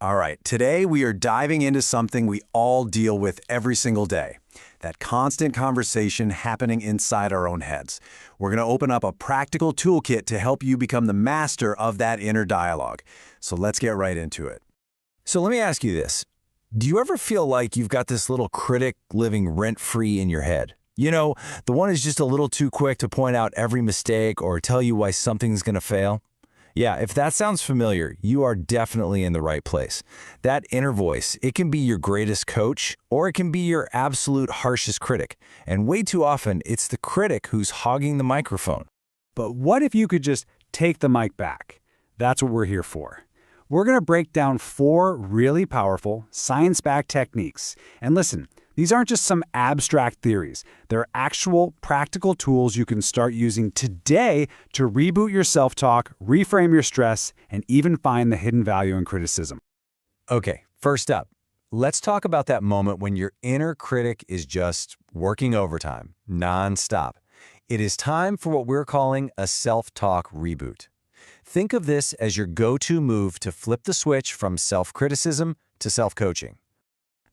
All right, today we are diving into something we all deal with every single day. That constant conversation happening inside our own heads. We're going to open up a practical toolkit to help you become the master of that inner dialogue. So let's get right into it. So let me ask you this. Do you ever feel like you've got this little critic living rent-free in your head? You know, the one who's just a little too quick to point out every mistake or tell you why something's going to fail? Yeah, if that sounds familiar, you are definitely in the right place. That inner voice, it can be your greatest coach, or it can be your absolute harshest critic. And way too often, it's the critic who's hogging the microphone. But what if you could just take the mic back? That's what we're here for. We're going to break down 4 really powerful, science-backed techniques. And listen, these aren't just some abstract theories. They're actual, practical tools you can start using today to reboot your self-talk, reframe your stress, and even find the hidden value in criticism. Okay, first up, let's talk about that moment when your inner critic is just working overtime, nonstop. It is time for what we're calling a self-talk reboot. Think of this as your go-to move to flip the switch from self-criticism to self-coaching.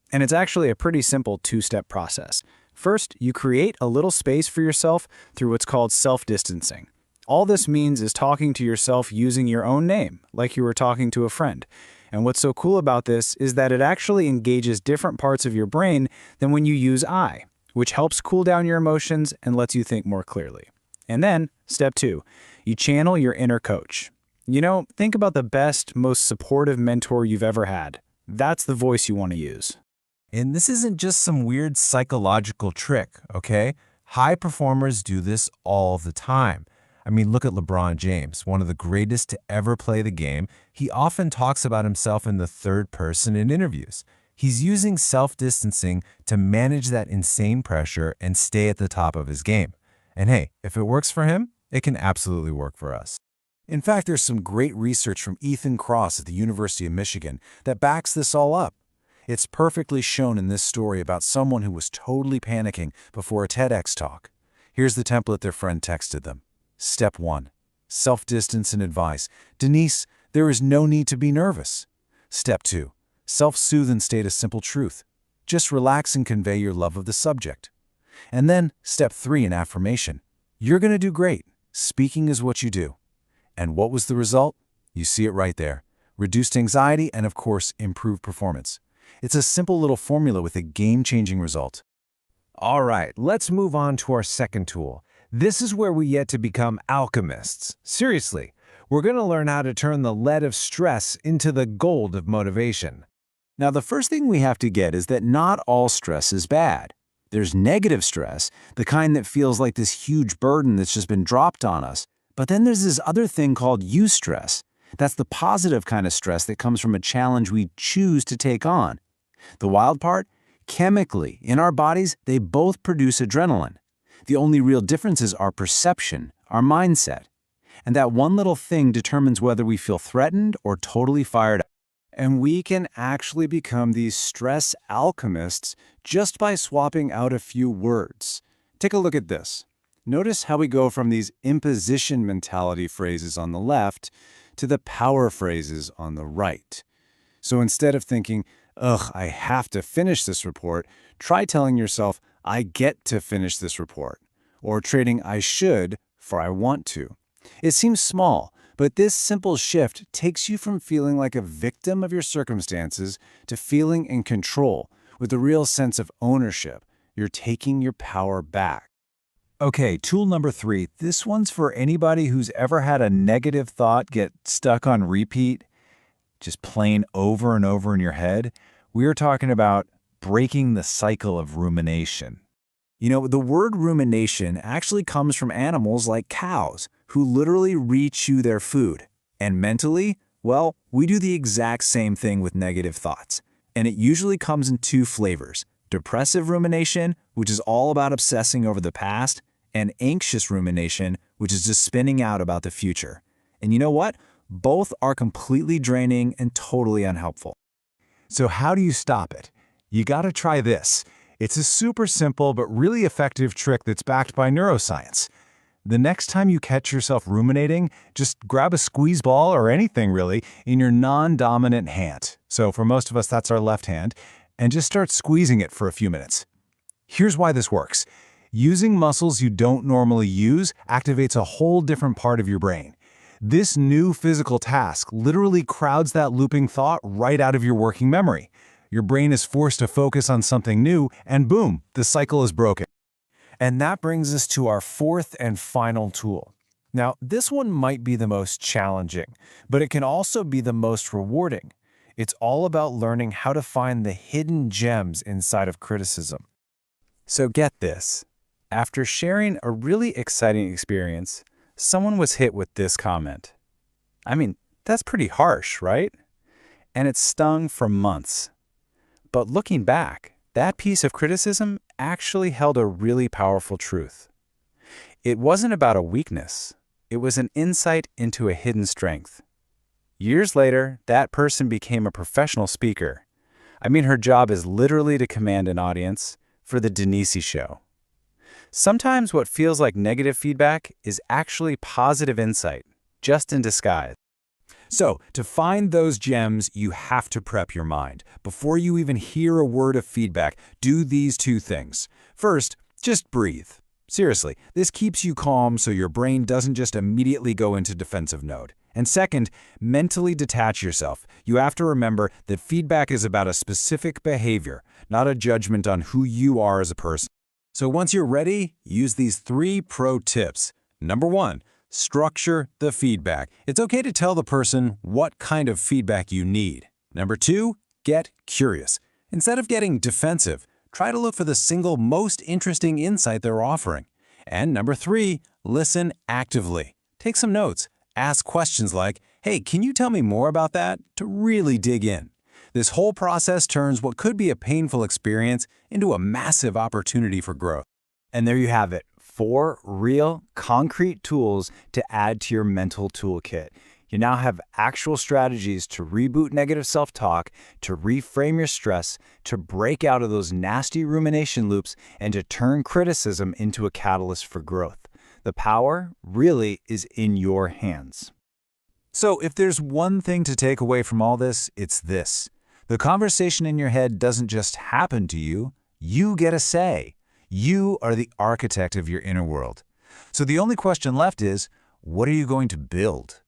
And it's actually a pretty simple 2-step process. First, you create a little space for yourself through what's called self-distancing. All this means is talking to yourself using your own name, like you were talking to a friend. And what's so cool about this is that it actually engages different parts of your brain than when you use I, which helps cool down your emotions and lets you think more clearly. And then, step 2, you channel your inner coach. You know, think about the best, most supportive mentor you've ever had. That's the voice you want to use. And this isn't just some weird psychological trick, okay? High performers do this all the time. I mean, look at LeBron James, one of the greatest to ever play the game. He often talks about himself in the third person in interviews. He's using self-distancing to manage that insane pressure and stay at the top of his game. And hey, if it works for him, it can absolutely work for us. In fact, there's some great research from Ethan Kross at the University of Michigan that backs this all up. It's perfectly shown in this story about someone who was totally panicking before a TEDx talk. Here's the template their friend texted them. Step 1. Self-distance and advice. Denise, there is no need to be nervous. Step 2. Self-soothe and state a simple truth. Just relax and convey your love of the subject. And then, step 3, an affirmation. You're going to do great. Speaking is what you do. And what was the result? You see it right there. Reduced anxiety and, of course, improved performance. It's a simple little formula with a game-changing result. All right, let's move on to our second tool. This is where we get to become alchemists. Seriously, we're going to learn how to turn the lead of stress into the gold of motivation. Now, the first thing we have to get is that not all stress is bad. There's negative stress, the kind that feels like this huge burden that's just been dropped on us. But then there's this other thing called eustress. That's the positive kind of stress that comes from a challenge we choose to take on. The wild part? Chemically, in our bodies, they both produce adrenaline. The only real difference is our perception, our mindset. And that one little thing determines whether we feel threatened or totally fired up. And we can actually become these stress alchemists just by swapping out a few words. Take a look at this. Notice how we go from these imposition mentality phrases on the left to the power phrases on the right. So instead of thinking, ugh, I have to finish this report, try telling yourself, I get to finish this report, or trading I should for I want to. It seems small, but this simple shift takes you from feeling like a victim of your circumstances to feeling in control with a real sense of ownership. You're taking your power back. Okay, tool number 3. This one's for anybody who's ever had a negative thought get stuck on repeat, just playing over and over in your head. We are talking about breaking the cycle of rumination. You know, the word rumination actually comes from animals like cows, who literally re-chew their food. And mentally, well, we do the exact same thing with negative thoughts. And it usually comes in 2 flavors. Depressive rumination, which is all about obsessing over the past, and anxious rumination, which is just spinning out about the future. And you know what? Both are completely draining and totally unhelpful. So how do you stop it? You gotta try this. It's a super simple but really effective trick that's backed by neuroscience. The next time you catch yourself ruminating, just grab a squeeze ball or anything really in your non-dominant hand. So for most of us, that's our left hand, and just start squeezing it for a few minutes. Here's why this works. Using muscles you don't normally use activates a whole different part of your brain. This new physical task literally crowds that looping thought right out of your working memory. Your brain is forced to focus on something new, and boom, the cycle is broken. And that brings us to our fourth and final tool. Now, this one might be the most challenging, but it can also be the most rewarding. It's all about learning how to find the hidden gems inside of criticism. So get this. After sharing a really exciting experience, someone was hit with this comment. I mean, that's pretty harsh, right? And it stung for months. But looking back, that piece of criticism actually held a really powerful truth. It wasn't about a weakness. It was an insight into a hidden strength. Years later, that person became a professional speaker. I mean, her job is literally to command an audience for the Denise Show. Sometimes what feels like negative feedback is actually positive insight, just in disguise. So, to find those gems, you have to prep your mind. Before you even hear a word of feedback, do these two things. First, just breathe. Seriously, this keeps you calm so your brain doesn't just immediately go into defensive mode. And second, mentally detach yourself. You have to remember that feedback is about a specific behavior, not a judgment on who you are as a person. So once you're ready, use these 3 pro tips. Number 1, structure the feedback. It's okay to tell the person what kind of feedback you need. Number 2, get curious. Instead of getting defensive, try to look for the single most interesting insight they're offering. And number 3, listen actively. Take some notes. Ask questions like, hey, can you tell me more about that? To really dig in. This whole process turns what could be a painful experience into a massive opportunity for growth. And there you have it, 4 real, concrete tools to add to your mental toolkit. You now have actual strategies to reboot negative self-talk, to reframe your stress, to break out of those nasty rumination loops, and to turn criticism into a catalyst for growth. The power really is in your hands. So if there's one thing to take away from all this, it's this. The conversation in your head doesn't just happen to you. You get a say. You are the architect of your inner world. So the only question left is, what are you going to build?